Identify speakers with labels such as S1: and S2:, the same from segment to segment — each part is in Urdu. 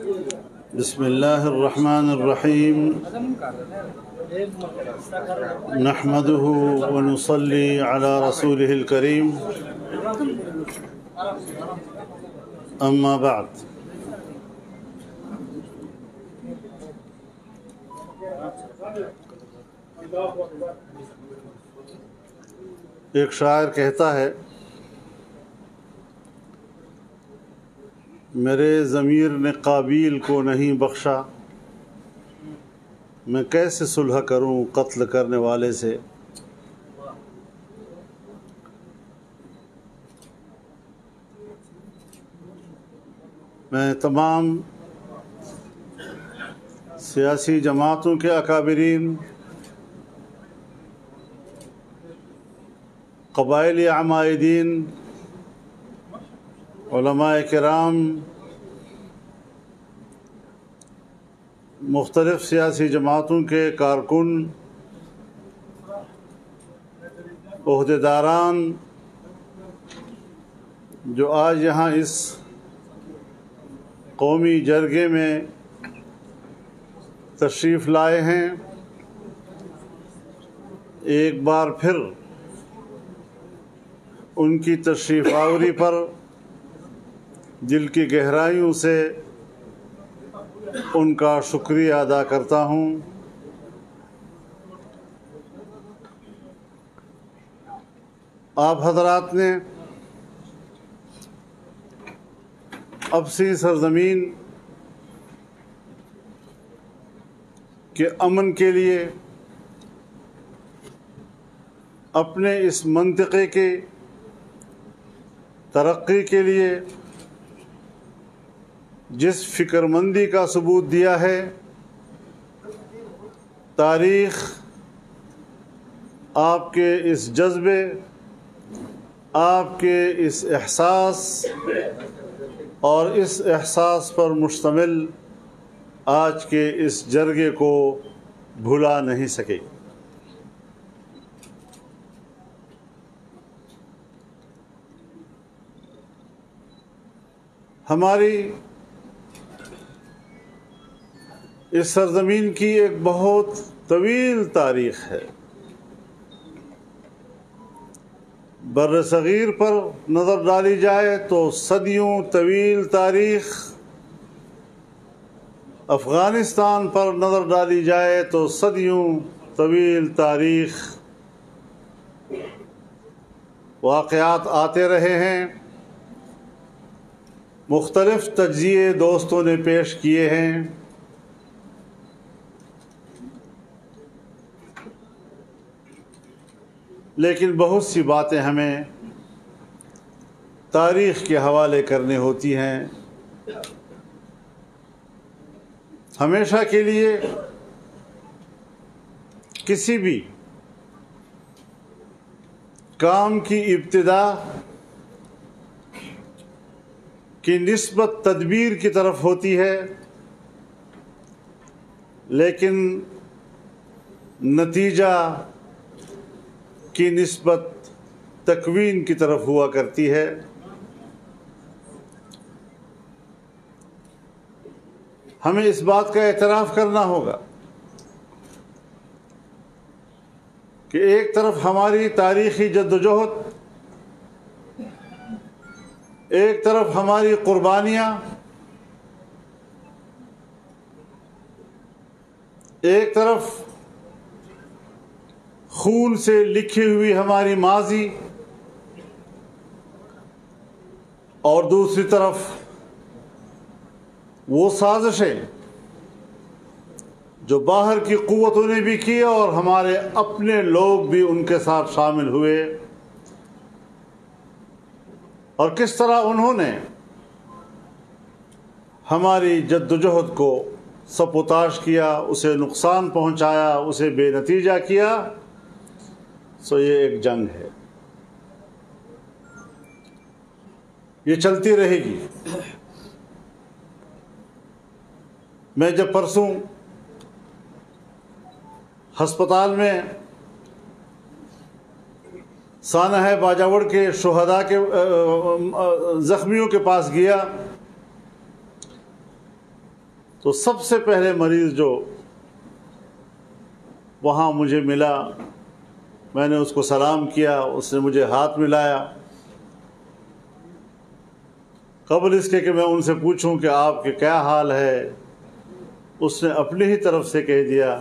S1: بسم اللہ الرحمن الرحیم نحمده ونصلي على رسوله الكريم اما بعد ایک شاعر کہتا ہے میرے ضمیر نے قابیل کو نہیں بخشا، میں کیسے صلح کروں قتل کرنے والے سے۔ میں تمام سیاسی جماعتوں کے اکابرین، قبائلی عمائدین، علماء کرام، مختلف سیاسی جماعتوں کے کارکن، عہدیداران جو آج یہاں اس قومی جرگے میں تشریف لائے ہیں، ایک بار پھر ان کی تشریف آوری پر دل کی گہرائیوں سے ان کا شکریہ ادا کرتا ہوں۔ آپ حضرات نے اپنی سرزمین کے امن کے لیے، اپنے اس منطقے کے ترقی کے لیے جس فکر مندی کا ثبوت دیا ہے، تاریخ آپ کے اس جذبے، آپ کے اس احساس اور اس احساس پر مشتمل آج کے اس جرگے کو بھلا نہیں سکے۔ ہماری اس سرزمین کی ایک بہت طویل تاریخ ہے۔ بر صغیر پر نظر ڈالی جائے تو صدیوں طویل تاریخ، افغانستان پر نظر ڈالی جائے تو صدیوں طویل تاریخ، واقعات آتے رہے ہیں، مختلف تجزیے دوستوں نے پیش کیے ہیں، لیکن بہت سی باتیں ہمیں تاریخ کے حوالے کرنے ہوتی ہیں۔ ہمیشہ کے لیے کسی بھی کام کی ابتدا کی نسبت تدبیر کی طرف ہوتی ہے، لیکن نتیجہ کی نسبت تکوین کی طرف ہوا کرتی ہے۔ ہمیں اس بات کا اعتراف کرنا ہوگا کہ ایک طرف ہماری تاریخی جدوجہد، ایک طرف ہماری قربانیاں، ایک طرف خون سے لکھی ہوئی ہماری ماضی، اور دوسری طرف وہ سازشیں جو باہر کی قوتوں نے بھی کی اور ہمارے اپنے لوگ بھی ان کے ساتھ شامل ہوئے، اور کس طرح انہوں نے ہماری جدوجہد کو سبوتاژ کیا، اسے نقصان پہنچایا، اسے بے نتیجہ کیا۔ سو یہ ایک جنگ ہے، یہ چلتی رہے گی۔ میں جب پرسوں ہسپتال میں سانحہ باجاوڑ کے شہداء کے زخمیوں کے پاس گیا تو سب سے پہلے مریض جو وہاں مجھے ملا، میں نے اس کو سلام کیا، اس نے مجھے ہاتھ ملایا۔ قبل اس کے کہ میں ان سے پوچھوں کہ آپ کے کیا حال ہے، اس نے اپنی ہی طرف سے کہہ دیا،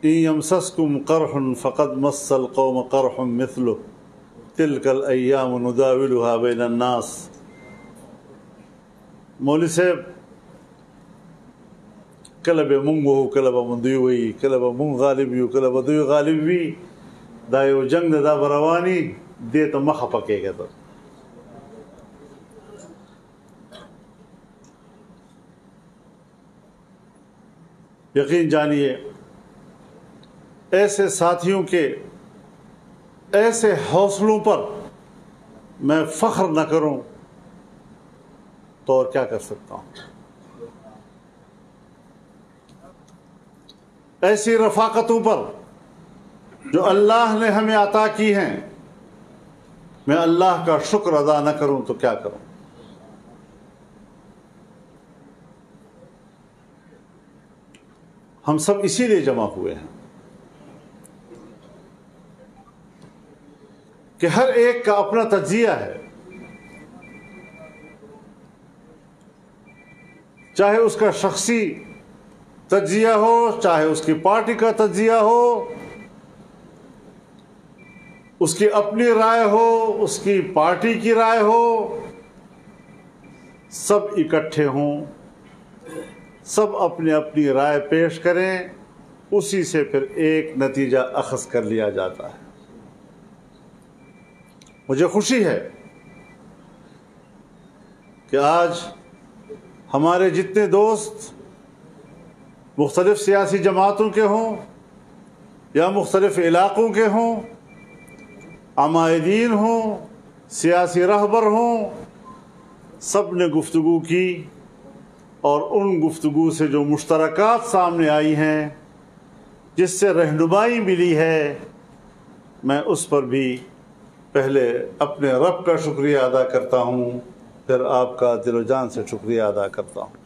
S1: إن يمسسكم قرح فقد مس القوم قرح مثله تلك الأيام نداولها بين الناس۔ مولوی صاحب کله به مونږ وو، کله به مونږ دوی وي، کله به مونږ غالب یو، کله به دوی غالب وي، دا یو جنگ ده، دا به رواني، دې ته مه خفه کېږه ته۔ یقین جانیے ایسے ساتھیوں کے ایسے حوصلوں پر میں فخر نہ کروں تو اور کیا کر سکتا ہوں۔ ایسی رفاقتوں پر جو اللہ نے ہمیں عطا کی ہیں، میں اللہ کا شکر ادا نہ کروں تو کیا کروں۔ ہم سب اسی لیے جمع ہوئے ہیں کہ ہر ایک کا اپنا تجزیہ ہے، چاہے اس کا شخصی تجزیہ ہو، چاہے اس کی پارٹی کا تجزیہ ہو، اس کی اپنی رائے ہو، اس کی پارٹی کی رائے ہو، سب اکٹھے ہوں، سب اپنی اپنی رائے پیش کریں، اسی سے پھر ایک نتیجہ اخذ کر لیا جاتا ہے۔ مجھے خوشی ہے کہ آج ہمارے جتنے دوست مختلف سیاسی جماعتوں کے ہوں یا مختلف علاقوں کے ہوں، عمائدین ہوں، سیاسی رہبر ہوں، سب نے گفتگو کی، اور ان گفتگو سے جو مشترکات سامنے آئی ہیں، جس سے رہنمائی ملی ہے، میں اس پر بھی پہلے اپنے رب کا شکریہ ادا کرتا ہوں، پھر آپ کا دل و جان سے شکریہ ادا کرتا ہوں۔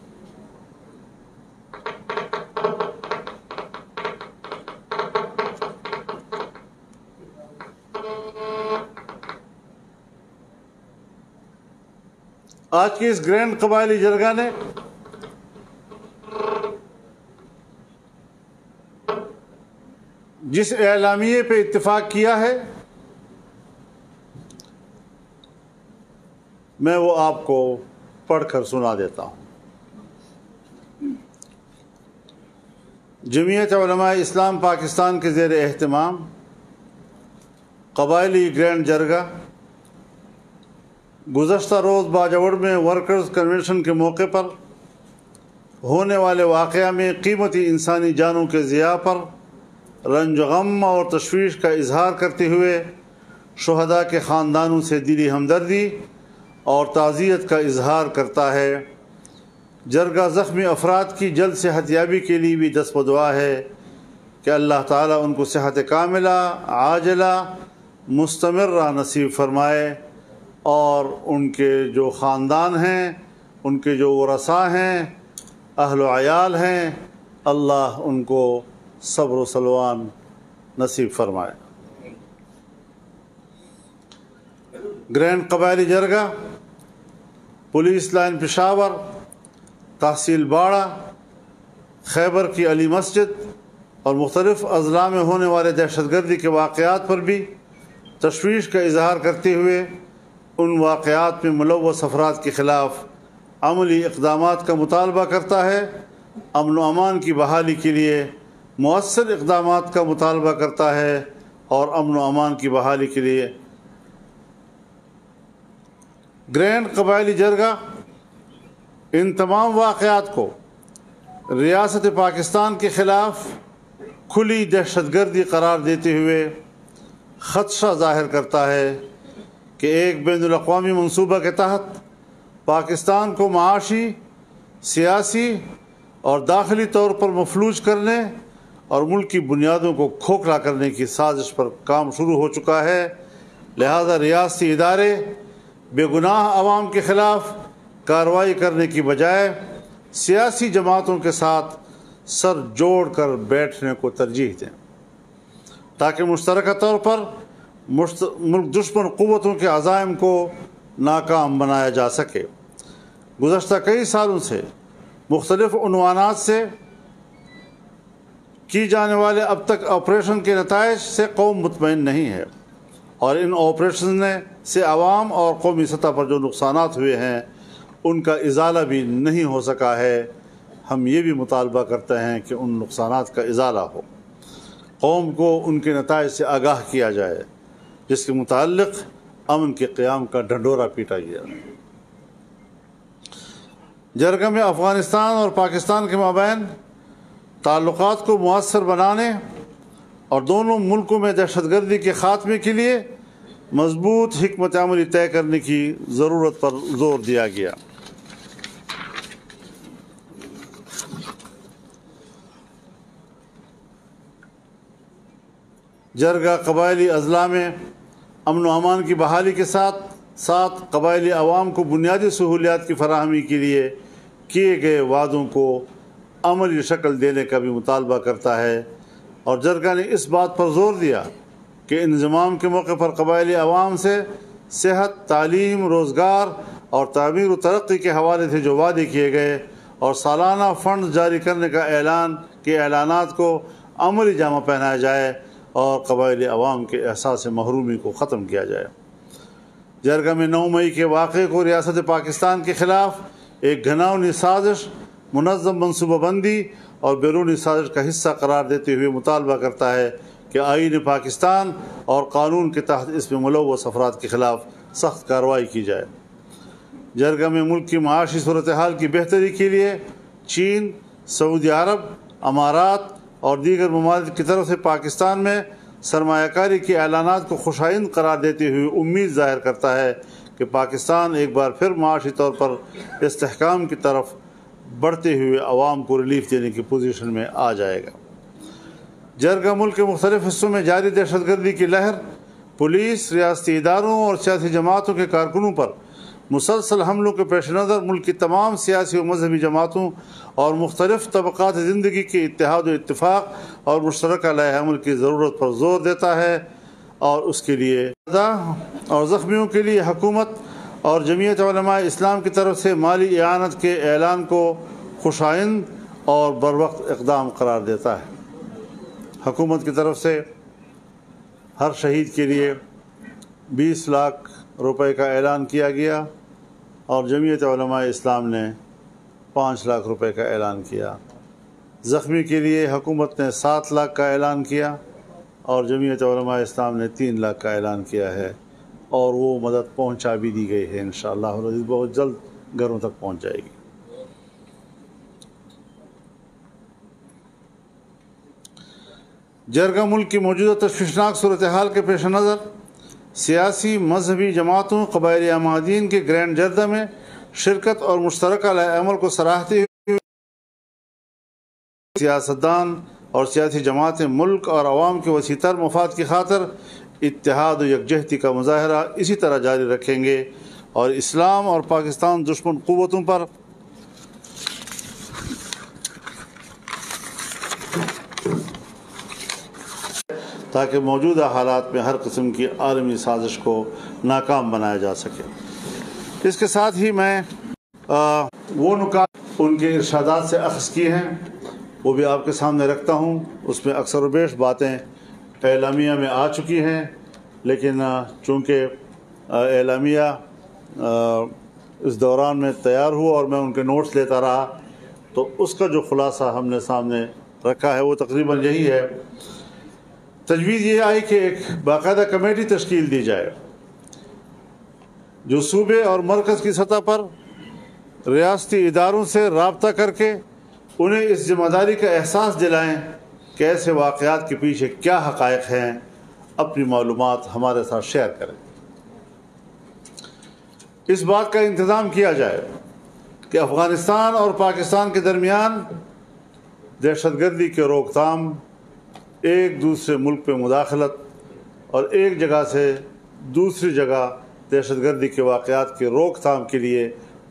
S1: آج کی اس گرینڈ قبائلی جرگہ نے جس اعلامیے پہ اتفاق کیا ہے، میں وہ آپ کو پڑھ کر سنا دیتا ہوں۔ جمعیت علماء اسلام پاکستان کے زیر اہتمام قبائلی گرینڈ جرگہ گزشتہ روز باجوڑ میں ورکرز کنونشن کے موقع پر ہونے والے واقعہ میں قیمتی انسانی جانوں کے ضیاع پر رنج و غم اور تشویش کا اظہار کرتے ہوئے شہداء کے خاندانوں سے دلی ہمدردی اور تعزیت کا اظہار کرتا ہے۔ جرگہ زخمی افراد کی جلد صحت یابی کے لیے بھی دست بدعا ہے کہ اللہ تعالیٰ ان کو صحت کاملہ، عاجلہ، مستمرہ نصیب فرمائے، اور ان کے جو خاندان ہیں، ان کے جو ورثاء ہیں، اہل و عیال ہیں، اللہ ان کو صبر و سلوان نصیب فرمائے۔ گرینڈ قبائلی جرگہ پولیس لائن پشاور، تحصیل باڑہ، خیبر کی علی مسجد اور مختلف اضلاع میں ہونے والے دہشت گردی کے واقعات پر بھی تشویش کا اظہار کرتے ہوئے ان واقعات میں ملوث افراد کے خلاف عملی اقدامات کا مطالبہ کرتا ہے، امن و امان کی بحالی کے لیے مؤثر اقدامات کا مطالبہ کرتا ہے، اور امن و امان کی بحالی کے لیے گرینڈ قبائلی جرگہ ان تمام واقعات کو ریاست پاکستان کے خلاف کھلی دہشت گردی قرار دیتے ہوئے خدشہ ظاہر کرتا ہے کہ ایک بین الاقوامی منصوبہ کے تحت پاکستان کو معاشی، سیاسی اور داخلی طور پر مفلوج کرنے اور ملک کی بنیادوں کو کھوکھلا کرنے کی سازش پر کام شروع ہو چکا ہے۔ لہذا ریاستی ادارے بے گناہ عوام کے خلاف کارروائی کرنے کی بجائے سیاسی جماعتوں کے ساتھ سر جوڑ کر بیٹھنے کو ترجیح دیں تاکہ مشترکہ طور پر ملک دشمن قوتوں کے عزائم کو ناکام بنایا جا سکے۔ گزشتہ کئی سالوں سے مختلف عنوانات سے کی جانے والے اب تک آپریشن کے نتائج سے قوم مطمئن نہیں ہے، اور ان آپریشن سے عوام اور قومی سطح پر جو نقصانات ہوئے ہیں ان کا ازالہ بھی نہیں ہو سکا ہے۔ ہم یہ بھی مطالبہ کرتے ہیں کہ ان نقصانات کا ازالہ ہو، قوم کو ان کے نتائج سے آگاہ کیا جائے، جس کے متعلق امن کے قیام کا ڈھنڈورا پیٹا گیا۔ جرگہ میں افغانستان اور پاکستان کے مابین تعلقات کو مؤثر بنانے اور دونوں ملکوں میں دہشت گردی کے خاتمے کے لیے مضبوط حکمت عملی طے کرنے کی ضرورت پر زور دیا گیا۔ جرگہ قبائلی اضلاع میں امن و امان کی بحالی کے ساتھ ساتھ قبائلی عوام کو بنیادی سہولیات کی فراہمی کے لیے کیے گئے وعدوں کو عملی شکل دینے کا بھی مطالبہ کرتا ہے، اور جرگہ نے اس بات پر زور دیا کہ انضمام کے موقع پر قبائلی عوام سے صحت، تعلیم، روزگار اور تعمیر و ترقی کے حوالے سے جو وعدے کیے گئے اور سالانہ فنڈ جاری کرنے کا اعلانات کو عملی جامہ پہنایا جائے اور قبائلی عوام کے احساس محرومی کو ختم کیا جائے۔ جرگہ میں 9 مئی کے واقعے کو ریاست پاکستان کے خلاف ایک گھناؤنی سازش، منظم منصوبہ بندی اور بیرونی سازش کا حصہ قرار دیتے ہوئے مطالبہ کرتا ہے کہ آئین پاکستان اور قانون کے تحت اس میں ملوث افراد کے خلاف سخت کارروائی کی جائے۔ جرگہ میں ملک کی معاشی صورتحال کی بہتری کے لیے چین، سعودی عرب، امارات اور دیگر ممالک کی طرف سے پاکستان میں سرمایہ کاری کے اعلانات کو خوشائند قرار دیتے ہوئے امید ظاہر کرتا ہے کہ پاکستان ایک بار پھر معاشی طور پر استحکام کی طرف بڑھتے ہوئے عوام کو ریلیف دینے کی پوزیشن میں آ جائے گا۔ جرگہ ملک کے مختلف حصوں میں جاری دہشت گردی کی لہر، پولیس، ریاستی اداروں اور سیاسی جماعتوں کے کارکنوں پر مسلسل حملوں کے پیش نظر ملک کی تمام سیاسی و مذہبی جماعتوں اور مختلف طبقات زندگی کے اتحاد و اتفاق اور مشترکہ لائحہ عمل کی ضرورت پر زور دیتا ہے، اور اس کے لیے اور زخمیوں کے لیے حکومت اور جمعیت علماء اسلام کی طرف سے مالی اعانت کے اعلان کو خوشائند اور بروقت اقدام قرار دیتا ہے۔ حکومت کی طرف سے ہر شہید کے لیے 20 لاکھ روپے کا اعلان کیا گیا، اور جمعیت علماء اسلام نے 5 لاکھ روپے کا اعلان کیا۔ زخمی کے لیے حکومت نے 7 لاکھ کا اعلان کیا، اور جمعیت علماء اسلام نے 3 لاکھ کا اعلان کیا ہے، اور وہ مدد پہنچا بھی دی گئی ہے، انشاءاللہ بہت جلد گھروں تک پہنچ جائے گی۔ جرگہ ملک کی موجودہ تشویشناک صورتحال کے پیش نظر سیاسی مذہبی جماعتوں، قبائلی عمادین کے گرینڈ جردہ میں شرکت اور مشترکہ لائحہ عمل کو سراہتے ہوئے سیاستدان اور سیاسی جماعتیں ملک اور عوام کے وسیع تر مفاد کی خاطر اتحاد و یکجہتی کا مظاہرہ اسی طرح جاری رکھیں گے، اور اسلام اور پاکستان دشمن قوتوں پر تاکہ موجودہ حالات میں ہر قسم کی عالمی سازش کو ناکام بنایا جا سکے۔ اس کے ساتھ ہی میں وہ نکات ان کے ارشادات سے اخذ کیے ہیں وہ بھی آپ کے سامنے رکھتا ہوں۔ اس میں اکثر و بیش باتیں اعلامیہ میں آ چکی ہیں، لیکن چونکہ اعلامیہ اس دوران میں تیار ہوا اور میں ان کے نوٹس لیتا رہا، تو اس کا جو خلاصہ ہم نے سامنے رکھا ہے وہ تقریباً یہی ہے۔ تجویز یہ آئی کہ ایک باقاعدہ کمیٹی تشکیل دی جائے جو صوبے اور مرکز کی سطح پر ریاستی اداروں سے رابطہ کر کے انہیں اس ذمہ داری کا احساس دلائیں کہ ایسے واقعات کے پیچھے کیا حقائق ہیں، اپنی معلومات ہمارے ساتھ شیئر کریں۔ اس بات کا انتظام کیا جائے کہ افغانستان اور پاکستان کے درمیان دہشت گردی کے روک تھام، ایک دوسرے ملک پہ مداخلت اور ایک جگہ سے دوسری جگہ دہشت گردی کے واقعات کے روک تھام کے لیے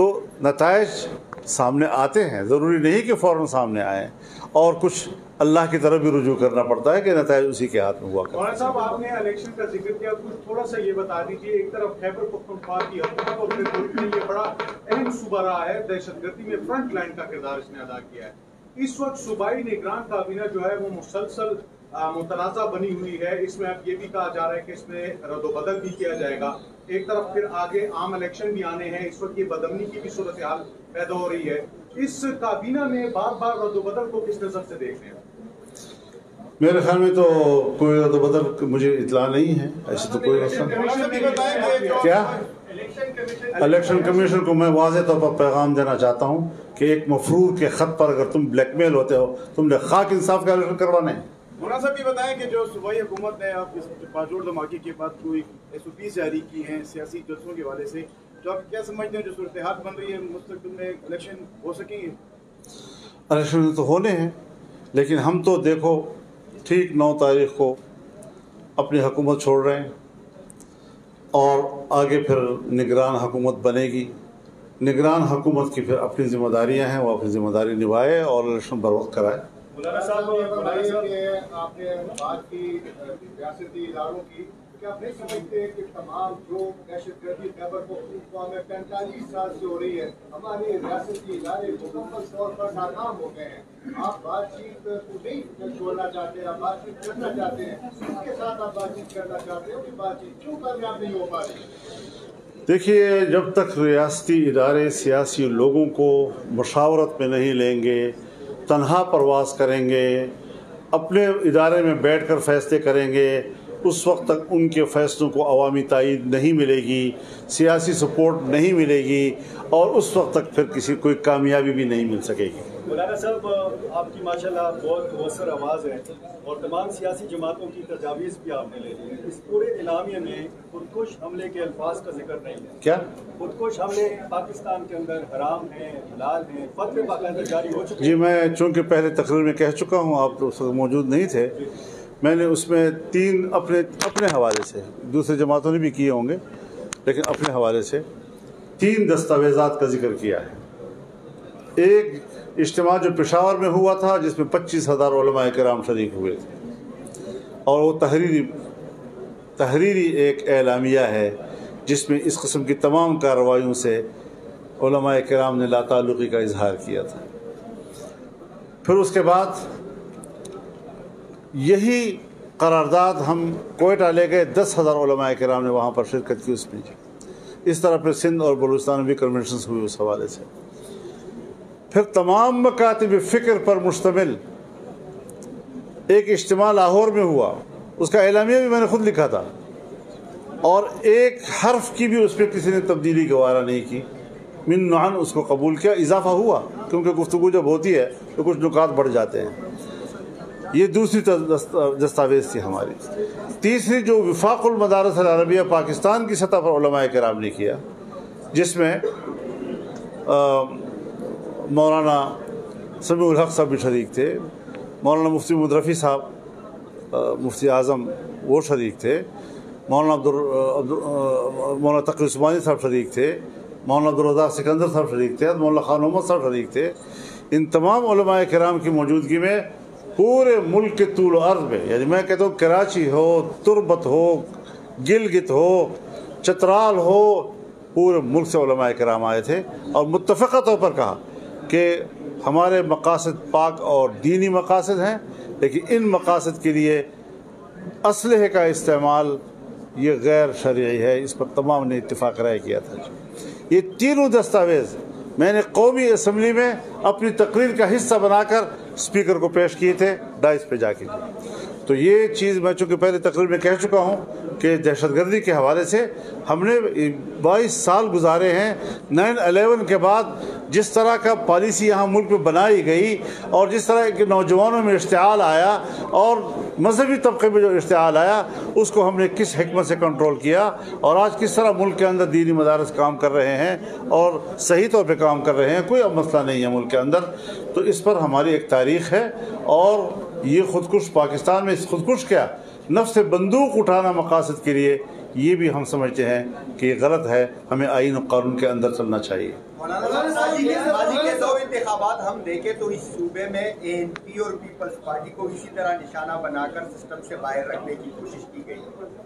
S1: تو نتائج سامنے آتے ہیں، ضروری نہیں کہ فوراً سامنے آئیں، اور کچھ اللہ کی طرف بھی رجوع کرنا پڑتا ہے کہ نتائج اسی کے ہاتھ میں ہوا کرتے ہیں۔
S2: مولانا صاحب، آپ نے الیکشن کا ذکر کیا، کچھ تھوڑا سا یہ بتا دیجیے، ایک طرف خیبر پختونخوا کی حکومت اور پھر ملک میں یہ بڑا اہم صوبہ رہا ہے، دہشت گردی میں فرنٹ لائن کا کردار اس نے ادا کیا ہے، اس وقت صوبائی نگران کابینہ جو ہے وہ مسلسل متنازع بنی ہوئی ہے، اس میں اب یہ بھی کہا جا رہا ہے کہ اس میں رد و بدل بھی کیا جائے گا، ایک طرف پھر آگے عام الیکشن بھی آنے ہیں، اس وقت یہ بدامنی کی بھی صورتحال پیدا ہو رہی ہے، اس کابینہ میں بار بار رد و بدل کو کس نظر سے دیکھ رہے ہیں؟
S1: میرے خیال میں تو کوئی رد و بدل مجھے اطلاع نہیں ہے، ایسے تو کوئی مسئلہ کیا الیکشن کمیشن کو میں واضح طور پر پیغام دینا چاہتا ہوں کہ ایک مفرور کے خط پر اگر تم بلیک میل ہوتے ہو، تم نے خاک انصاف کا الیکشن کروانے ہیں۔
S3: مولانا صاحب یہ بتائیں کہ جو صوبائی حکومت نے آپ اس باجوڑ دھماکے کے بعد کوئی SOPs جاری کی ہیں سیاسی جلسوں کے حوالے سے، تو آپ کیا سمجھتے ہیں جو صورتحال بن رہی ہے مستقبل میں الیکشن ہو سکیں گے؟
S1: الیکشن تو ہونے ہیں، لیکن ہم تو دیکھو ٹھیک 9 تاریخ کو اپنی حکومت چھوڑ رہے ہیں، اور آگے پھر نگران حکومت بنے گی۔ نگران حکومت کی پھر اپنی ذمہ داریاں ہیں، وہ اپنی ذمہ داری نبھائے اور الیکشن بر وقت کرائے۔
S3: مولانا صاحب
S2: آپ نے بات کی ریاستی اداروں کی، کیا آپ نہیں سمجھتے کہ تمام جو دہشت گردی خیبر پختونخوا میں 45 سال سے ہو رہی ہے، ہمارے ریاستی ادارے مکمل طور پر ناکام ہو گئے ہیں؟ آپ بات چیت کو نہیں چھوڑنا چاہتے، آپ بات چیت کرنا چاہتے ہیں، اس کے ساتھ آپ بات چیت کرنا چاہتے ہیں، بات چیت کیوں کامیاب نہیں ہو پا رہی؟
S1: دیکھیے، جب تک ریاستی ادارے سیاسی لوگوں کو مشاورت میں نہیں لیں گے، تنہا پرواز کریں گے، اپنے ادارے میں بیٹھ کر فیصلے کریں گے، اس وقت تک ان کے فیصلوں کو عوامی تائید نہیں ملے گی، سیاسی سپورٹ نہیں ملے گی، اور اس وقت تک پھر کسی کوئی کامیابی بھی نہیں مل سکے گی۔
S3: مولانا صاحب، آپ کی ماشاءاللہ بہت مؤثر آواز ہے، اور تمام سیاسی جماعتوں کی تجاویز بھی آپ نے لے لی ہے۔ اس پورے اعلامیے میں خودکش حملے کے الفاظ کا ذکر نہیں ہے۔
S1: کیا
S3: خودکش حملے پاکستان کے اندر حرام ہیں، حلال ہیں، فتوے باقاعدہ جاری ہو چکے ہیں؟
S1: جی، میں چونکہ پہلے تقریر میں کہہ چکا ہوں، آپ تو اس وقت موجود نہیں تھے، میں نے اس میں 3 اپنے حوالے سے، دوسرے جماعتوں نے بھی کیے ہوں گے لیکن اپنے حوالے سے 3 دستاویزات کا ذکر کیا ہے۔ ایک اجتماع جو پشاور میں ہوا تھا، جس میں 25,000 علماء کرام شریک ہوئے تھے، اور وہ تحریری ایک اعلامیہ ہے جس میں اس قسم کی تمام کارروائیوں سے علماء کرام نے لا تعلقی کا اظہار کیا تھا۔ پھر اس کے بعد یہی قرارداد ہم کوئٹہ لے گئے، 10,000 علماء کرام نے وہاں پر شرکت کی، اس میں اس طرح پھر سندھ اور بلوچستان میں بھی کنونشنز ہوئی اس حوالے سے۔ پھر تمام مکاتب فکر پر مشتمل ایک اجتماع لاہور میں ہوا، اس کا اعلامیہ بھی میں نے خود لکھا تھا، اور ایک حرف کی بھی اس پہ کسی نے تبدیلی گوارا نہیں کی، من نعن اس کو قبول کیا، اضافہ ہوا، کیونکہ گفتگو جب ہوتی ہے تو کچھ نکات بڑھ جاتے ہیں۔ یہ دوسری دستاویز تھی ہماری۔ تیسری جو وفاق المدارس العربیہ پاکستان کی سطح پر علماء کرام نے کیا، جس میں مولانا سمیع الحق صاحب بھی شریک تھے، مولانا مفتی مدرفی صاحب مفتی اعظم وہ شریک تھے، مولانا تقی عثمانی صاحب شریک تھے، مولانا عبدالرزاق سکندر صاحب شریک تھے، مولانا خان محمد صاحب شریک تھے۔ ان تمام علماء کرام کی موجودگی میں پورے ملک کے طول و عرض میں، یعنی میں کہتا ہوں کراچی ہو، تربت ہو، گلگت ہو، چترال ہو، پورے ملک سے علماء کرام آئے تھے، اور متفقہ طور پر کہا کہ ہمارے مقاصد پاک اور دینی مقاصد ہیں، لیکن ان مقاصد کے لیے اسلحے کا استعمال یہ غیر شرعی ہے، اس پر تمام نے اتفاق رائے کیا تھا۔ یہ تینوں دستاویز میں نے قومی اسمبلی میں اپنی تقریر کا حصہ بنا کر اسپیکر کو پیش کیے تھے، ڈائس پہ جا کے۔ تو یہ چیز میں چونکہ پہلے تقریر میں کہہ چکا ہوں کہ دہشت گردی کے حوالے سے ہم نے 22 سال گزارے ہیں۔ 9/11 کے بعد جس طرح کا پالیسی یہاں ملک میں بنائی گئی، اور جس طرح کے نوجوانوں میں اشتعال آیا اور مذہبی طبقے میں جو اشتعال آیا، اس کو ہم نے کس حکمت سے کنٹرول کیا، اور آج کس طرح ملک کے اندر دینی مدارس کام کر رہے ہیں اور صحیح طور پہ کام کر رہے ہیں، کوئی اب مسئلہ نہیں ہے ملک کے اندر۔ تو اس پر ہماری ایک تاریخ ہے، اور یہ خودکش پاکستان میں خودکش کیا، نفس بندوق اٹھانا مقاصد کے لیے، یہ بھی ہم سمجھتے ہیں کہ یہ غلط ہے. ہمیں آئین و قانون کے اندر چلنا چاہیے.
S4: ماضی کے دو انتخابات ہم دیکھیں تو اس صوبے میں ANP اور پیپلز پارٹی کو اسی طرح نشانہ بنا کر سسٹم سے باہر رکھنے کی کوشش کی گئی,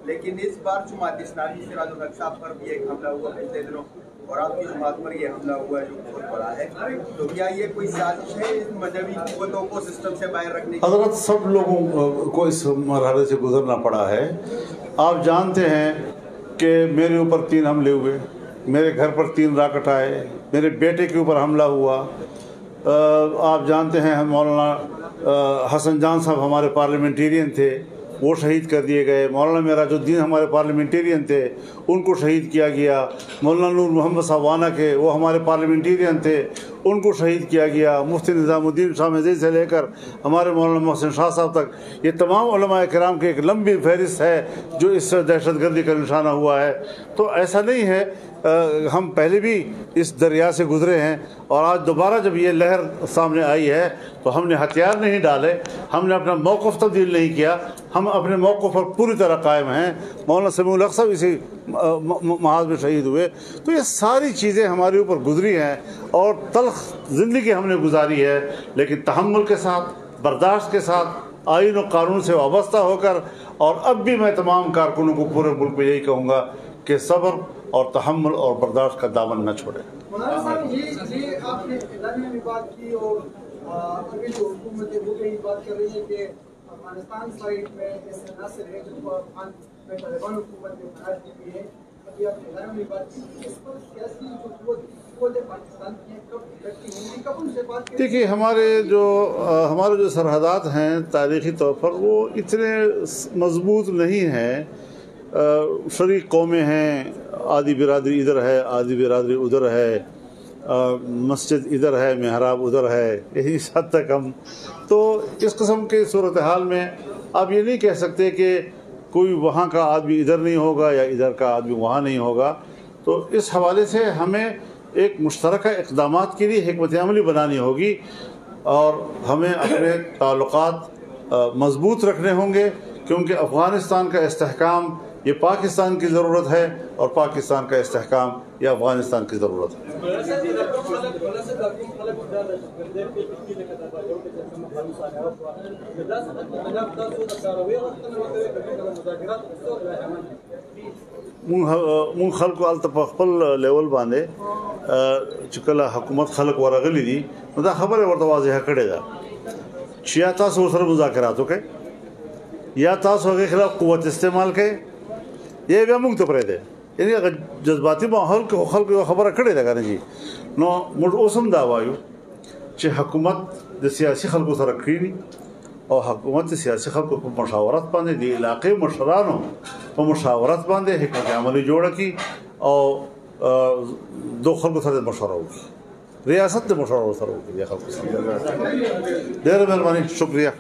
S4: لیکن اس بار جماعت اسلامی سراج الحق صاحب پر بھی ایک حملہ ہوا پچھلے دنوں, اور آپ کی جماعت پر یہ حملہ ہوا ہے جو بہت بڑا ہے. تو کیا یہ کوئی سازش ہے اس مذہبی قوتوں کو سسٹم سے باہر رکھنے کی؟
S1: حضرت سب لوگوں کو اس مرحلے سے گزرنا پڑا ہے. آپ جانتے ہیں کہ میرے اوپر 3 حملے ہوئے, میرے گھر پر 3 راکٹ آئے, میرے بیٹے کے اوپر حملہ ہوا. آپ جانتے ہیں مولانا حسن جان صاحب ہمارے پارلیمنٹیرین تھے, وہ شہید کر دیے گئے. مولانا معراج الدین ہمارے پارلیمنٹیرین تھے, ان کو شہید کیا گیا. مولانا نور محمد صاحب وانا کے, وہ ہمارے پارلیمنٹیرین تھے, ان کو شہید کیا گیا. مفتی نظام الدین شاہ مزید سے لے کر ہمارے مولانا محسن شاہ صاحب تک, یہ تمام علماء کرام کی ایک لمبی فہرست ہے جو اس سے دہشت گردی کا نشانہ ہوا ہے. تو ایسا نہیں ہے, ہم پہلے بھی اس دریا سے گزرے ہیں, اور آج دوبارہ جب یہ لہر سامنے آئی ہے تو ہم نے ہتھیار نہیں ڈالے, ہم نے اپنا موقف تبدیل نہیں کیا, ہم اپنے موقف پر پوری طرح قائم ہیں. مولانا سمیع الحق صاحب اسی محاذ میں شہید ہوئے. تو یہ ساری چیزیں ہمارے اوپر گزری ہیں اور تلخ زندگی ہم نے گزاری ہے, لیکن تحمل کے ساتھ, برداشت کے ساتھ, آئین و قانون سے وابستہ ہو کر. اور اب بھی میں تمام کارکنوں کو پورے ملک میں یہی کہوں گا کہ صبر اور تحمل اور برداشت کا دامن نہ چھوڑیں.
S5: مولانا صاحب یہ آپ نے اعلان میں بھی بات کی, اور ابھی جو حکومت ہے وہ بھی بات کر رہی ہے کہ افغانستان سائٹ میں ایسے عناصر ہے جو افغان میں طالبان حکومت نے بنا دی ہوئی ہے. ابھی آپ نے اعلان میں بھی بات کی, اس پر سیاسی جو قوت پاکستان کی ہیں کب اکٹھی ہوں گی, کب ان سے بات کی؟
S1: دیکھیے ہمارے جو سرحدات ہیں تاریخی طور پر وہ اتنے مضبوط نہیں ہیں. شریک قومیں ہیں, آدھی برادری ادھر ہے, آدھی برادری ادھر ہے, مسجد ادھر ہے, محراب ادھر ہے, یہی حد تک ہم. تو اس قسم کے صورتحال میں آپ یہ نہیں کہہ سکتے کہ کوئی وہاں کا آدمی ادھر نہیں ہوگا یا ادھر کا آدمی وہاں نہیں ہوگا. تو اس حوالے سے ہمیں ایک مشترکہ اقدامات کے لیے حکمت عملی بنانی ہوگی, اور ہمیں اپنے تعلقات مضبوط رکھنے ہوں گے, کیونکہ افغانستان کا استحکام یہ پاکستان کی ضرورت ہے, اور پاکستان کا استحکام یہ افغانستان کی ضرورت ہے. مون خلکو الته په خپل لیول باندې چې کله حکومت خلک ورغلي دي نو دا خبره ورته واضحه کړې ده چې یا تاسو سره مذاکرات وکړئ, یا تاسو هغه خلاف قوت استعمال کړئ, یا بیا موږ ته پرېږدئ. یعنی هغه جذباتي ماحول کې خلکو یوه خبره کړې ده که نه جي. نو موږ اوس هم دا وایو چې حکومت د سیاسي خلکو سره کښېني, او حکومت د سیاسي خلکو په مشاورت باندې د علاقې مشرانو په مشاورت باندې حکمت عملي جوړه کړي, او دو خلکو سره مشوره وکړي, ریاست د مشوره سره وکړي. خلکو سره ډېره مهرباني, شکریہ.